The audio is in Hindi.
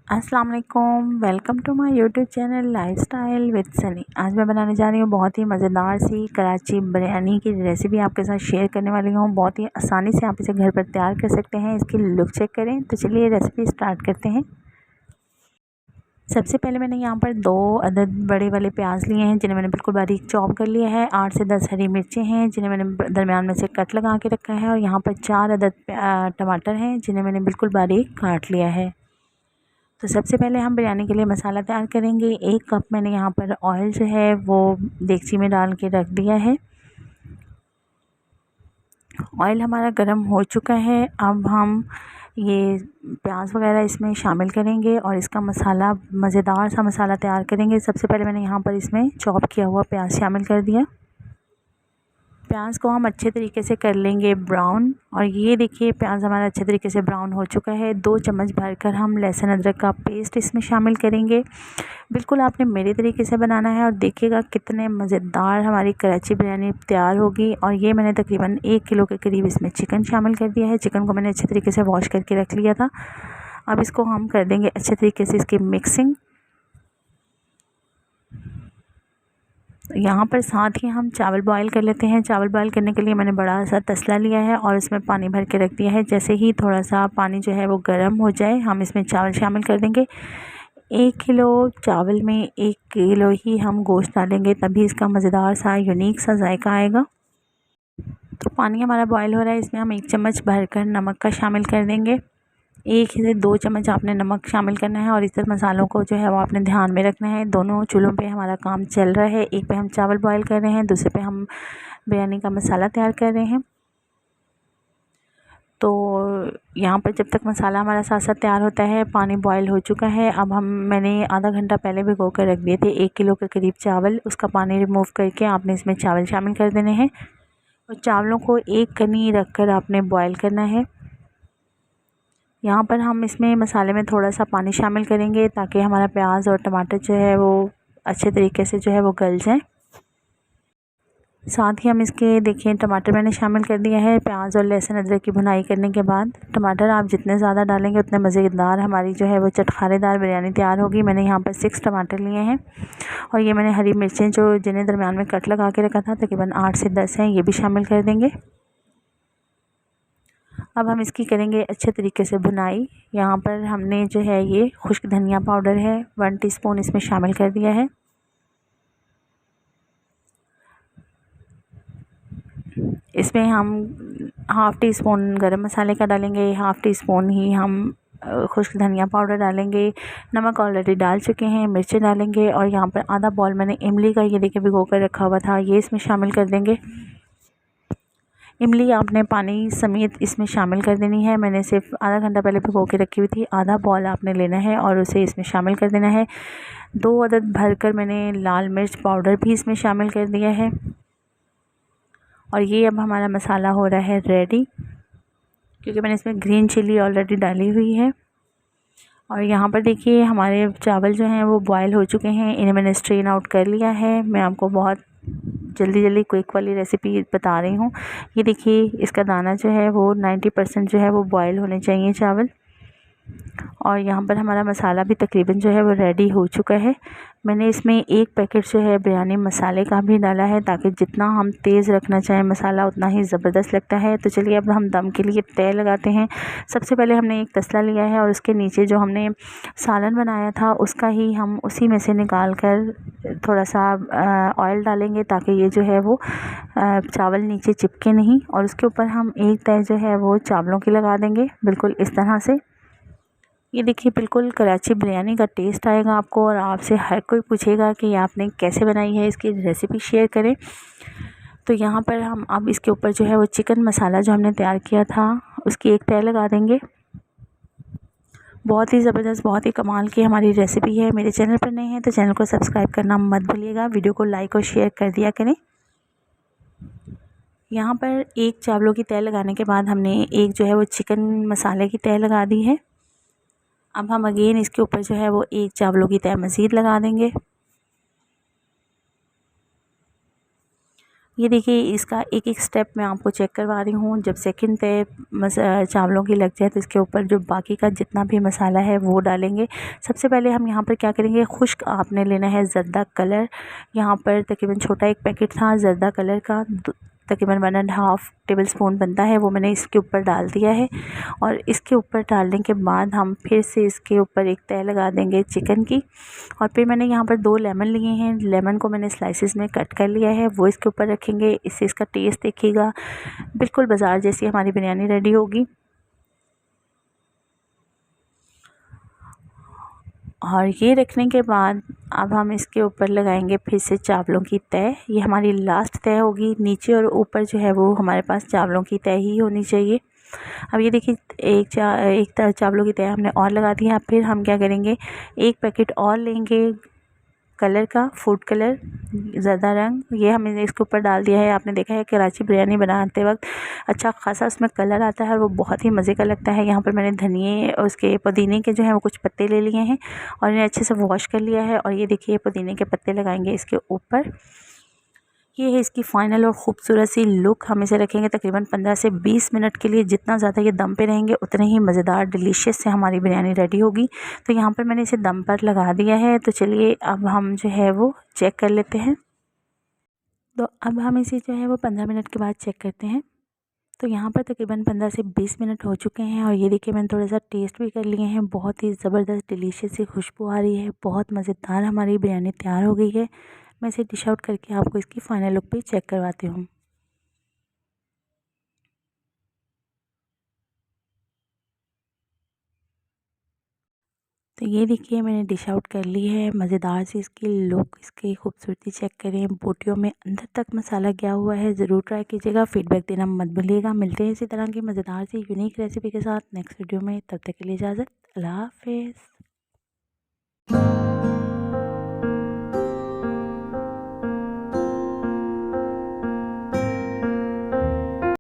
अस्सलाम वालेकुम, welcome to my YouTube channel lifestyle with Sunny. आज मैं बनाने जा रही हूँ बहुत ही मज़ेदार सी कराची बिरयानी की रेसिपी आपके साथ शेयर करने वाली हूँ। बहुत ही आसानी से आप इसे घर पर तैयार कर सकते हैं। इसकी लुक चेक करें। तो चलिए रेसिपी स्टार्ट करते हैं। सबसे पहले मैंने यहाँ पर 2 अदद बड़े वाले प्याज लिए हैं, जिन्हें मैंने बिल्कुल बारीक चॉप कर लिया है। 8 से 10 हरी मिर्चें हैं, जिन्हें मैंने दरमियान में से कट लगा के रखा है। और यहाँ पर 4 अदद टमाटर हैं, जिन्हें मैंने बिल्कुल बारीक काट लिया है। तो सबसे पहले हम बिरयानी के लिए मसाला तैयार करेंगे। 1 कप मैंने यहाँ पर ऑयल जो है वो देगची में डाल के रख दिया है। ऑयल हमारा गर्म हो चुका है। अब हम ये प्याज वगैरह इसमें शामिल करेंगे और इसका मसाला मज़ेदार सा मसाला तैयार करेंगे। सबसे पहले मैंने यहाँ पर इसमें चॉप किया हुआ प्याज शामिल कर दिया। प्याज को हम अच्छे तरीके से कर लेंगे ब्राउन। और ये देखिए प्याज हमारा अच्छे तरीके से ब्राउन हो चुका है। 2 चम्मच भरकर हम लहसुन अदरक का पेस्ट इसमें शामिल करेंगे। बिल्कुल आपने मेरे तरीके से बनाना है और देखिएगा कितने मज़ेदार हमारी कराची बिरयानी तैयार होगी। और ये मैंने तकरीबन 1 किलो के करीब इसमें चिकन शामिल कर दिया है। चिकन को मैंने अच्छे तरीके से वॉश करके रख लिया था। अब इसको हम कर देंगे अच्छे तरीके से इसकी मिक्सिंग। यहाँ पर साथ ही हम चावल बॉईल कर लेते हैं। चावल बॉईल करने के लिए मैंने बड़ा सा तसला लिया है और इसमें पानी भर के रख दिया है। जैसे ही थोड़ा सा पानी जो है वो गर्म हो जाए, हम इसमें चावल शामिल कर देंगे। 1 किलो चावल में 1 किलो ही हम गोश्त डालेंगे, तभी इसका मज़ेदार सा यूनिक सा जायका आएगा। तो पानी हमारा बॉईल हो रहा है, इसमें हम 1 चम्मच भरकर नमक का शामिल कर देंगे। 1 से 2 चम्मच आपने नमक शामिल करना है और इस तरह मसालों को जो है वो आपने ध्यान में रखना है। दोनों चूल्हों पे हमारा काम चल रहा है। एक पे हम चावल बॉईल कर रहे हैं, दूसरे पे हम बिरयानी का मसाला तैयार कर रहे हैं। तो यहाँ पर जब तक मसाला हमारा साथ साथ तैयार होता है, पानी बॉईल हो चुका है। अब मैंने आधा घंटा पहले भिगो कर रख दिए थे 1 किलो के करीब चावल। उसका पानी रिमूव करके आपने इसमें चावल शामिल कर देने हैं और चावलों को 1 कनी रख कर आपने बॉईल करना है। यहाँ पर हम इसमें मसाले में थोड़ा सा पानी शामिल करेंगे ताकि हमारा प्याज और टमाटर जो है वो अच्छे तरीके से जो है वो गल जाए। साथ ही हम इसके देखिए टमाटर मैंने शामिल कर दिया है। प्याज और लहसुन अदरक की भुनाई करने के बाद टमाटर आप जितने ज़्यादा डालेंगे उतने मज़ेदार हमारी जो है वो चटखारेदार बिरयानी तैयार होगी। मैंने यहाँ पर 6 टमाटर लिए हैं और ये मैंने हरी मिर्चें जो जिन्हें दरमियान में कट लगा के रखा था तकरीबन 8 से 10 हैं, ये भी शामिल कर देंगे। अब हम इसकी करेंगे अच्छे तरीके से भुनाई। यहाँ पर हमने जो है ये खुश्क धनिया पाउडर है 1 टीस्पून इसमें शामिल कर दिया है। इसमें हम हाफ़ टी स्पून गरम मसाले का डालेंगे, हाफ़ टी स्पून ही हम खुश्क धनिया पाउडर डालेंगे। नमक ऑलरेडी डाल चुके हैं, मिर्चें डालेंगे और यहाँ पर आधा बॉल मैंने इमली का ये देखिए भिगो कर रखा हुआ था, ये इसमें शामिल कर देंगे। इमली आपने पानी समेत इसमें शामिल कर देनी है। मैंने सिर्फ आधा घंटा पहले भिगो के रखी हुई थी। आधा बॉल आपने लेना है और उसे इसमें शामिल कर देना है। 2 अदद भरकर मैंने लाल मिर्च पाउडर भी इसमें शामिल कर दिया है। और ये अब हमारा मसाला हो रहा है रेडी, क्योंकि मैंने इसमें ग्रीन चिली ऑलरेडी डाली हुई है। और यहाँ पर देखिए हमारे चावल जो हैं वो बॉयल हो चुके हैं, इन्हें मैंने स्ट्रेन आउट कर लिया है। मैं आपको बहुत जल्दी क्विक वाली रेसिपी बता रही हूँ। ये देखिए इसका दाना जो है वो 90% जो है वो बॉयल होने चाहिए चावल। और यहाँ पर हमारा मसाला भी तकरीबन जो है वो रेडी हो चुका है। मैंने इसमें 1 पैकेट जो है बिरयानी मसाले का भी डाला है, ताकि जितना हम तेज़ रखना चाहें मसाला उतना ही ज़बरदस्त लगता है। तो चलिए अब हम दम के लिए तय लगाते हैं। सबसे पहले हमने एक तसला लिया है और उसके नीचे जो हमने सालन बनाया था उसका ही हम उसी में से निकाल कर थोड़ा सा ऑयल डालेंगे, ताकि ये जो है वो चावल नीचे चिपके नहीं। और उसके ऊपर हम एक तय जो है वो चावलों की लगा देंगे, बिल्कुल इस तरह से। ये देखिए बिल्कुल कराची बिरयानी का टेस्ट आएगा आपको और आपसे हर कोई पूछेगा कि आपने कैसे बनाई है, इसकी रेसिपी शेयर करें। तो यहाँ पर हम अब इसके ऊपर जो है वो चिकन मसाला जो हमने तैयार किया था उसकी एक तय लगा देंगे। बहुत ही ज़बरदस्त, बहुत ही कमाल की हमारी रेसिपी है। मेरे चैनल पर नए हैं तो चैनल को सब्सक्राइब करना मत भूलिएगा। वीडियो को लाइक और शेयर कर दिया करें। यहाँ पर एक चावलों की तय लगाने के बाद हमने एक जो है वो चिकन मसाले की तय लगा दी है। अब हम अगेन इसके ऊपर जो है वो एक चावलों की तय मज़ीद लगा देंगे। ये देखिए इसका एक एक स्टेप मैं आपको चेक करवा रही हूँ। जब सेकंड तय चावलों की लग जाए तो इसके ऊपर जो बाकी का जितना भी मसाला है वो डालेंगे। सबसे पहले हम यहाँ पर क्या करेंगे, खुश्क आपने लेना है ज़र्दा कलर। यहाँ पर तकरीबन छोटा एक पैकेट था ज़र्दा कलर का, तकरीबन 1.5 टेबल स्पून बनता है, वो मैंने इसके ऊपर डाल दिया है। और इसके ऊपर डालने के बाद हम फिर से इसके ऊपर एक तय लगा देंगे चिकन की। और फिर मैंने यहाँ पर 2 लेमन लिए हैं, लेमन को मैंने स्लाइसेस में कट कर लिया है, वो इसके ऊपर रखेंगे। इससे इसका टेस्ट देखिएगा बिल्कुल बाज़ार जैसी हमारी बिरयानी रेडी होगी। और ये रखने के बाद अब हम इसके ऊपर लगाएंगे फिर से चावलों की तय। ये हमारी लास्ट तय होगी, नीचे और ऊपर जो है वो हमारे पास चावलों की तय ही होनी चाहिए। अब ये देखिए एक चावलों की तय हमने और लगा दी है। अब फिर हम क्या करेंगे, एक पैकेट और लेंगे कलर का, फूड कलर ज़्यादा रंग, ये हमने इसके ऊपर डाल दिया है। आपने देखा है कराची बिरयानी बनाते वक्त अच्छा खासा उसमें कलर आता है और वो बहुत ही मज़े का लगता है। यहाँ पर मैंने धनिए और उसके पुदीने के जो है वो कुछ पत्ते ले लिए हैं और इन्हें अच्छे से वॉश कर लिया है। और ये देखिए पुदीने के पत्ते लगाएंगे इसके ऊपर। ये है इसकी फ़ाइनल और ख़ूबसूरत सी लुक। हम इसे रखेंगे तकरीबन 15 से 20 मिनट के लिए। जितना ज़्यादा ये दम पे रहेंगे उतने ही मज़ेदार डिलीशियस से हमारी बिरयानी रेडी होगी। तो यहाँ पर मैंने इसे दम पर लगा दिया है। तो चलिए अब हम जो है वो चेक कर लेते हैं। तो अब हम इसे जो है वो 15 मिनट के बाद चेक करते हैं। तो यहाँ पर तकरीबन 15 से 20 मिनट हो चुके हैं और ये देखिए मैंने थोड़ा सा टेस्ट भी कर लिए हैं। बहुत ही ज़बरदस्त डिलीशियस सी खुशबू आ रही है, बहुत मज़ेदार हमारी बिरयानी तैयार हो गई है। मैं इसे डिश आउट करके आपको इसकी फ़ाइनल लुक भी चेक करवाती हूँ। तो ये देखिए मैंने डिश आउट कर ली है। मज़ेदार सी इसकी लुक, इसकी खूबसूरती चेक करें। बोटियों में अंदर तक मसाला गया हुआ है। ज़रूर ट्राई कीजिएगा, फ़ीडबैक देना मत भूलिएगा। मिलते हैं इसी तरह की मज़ेदार सी यूनिक रेसिपी के साथ नेक्स्ट वीडियो में। तब तक के लिए इजाज़त, अल्लाह हाफ़िज़।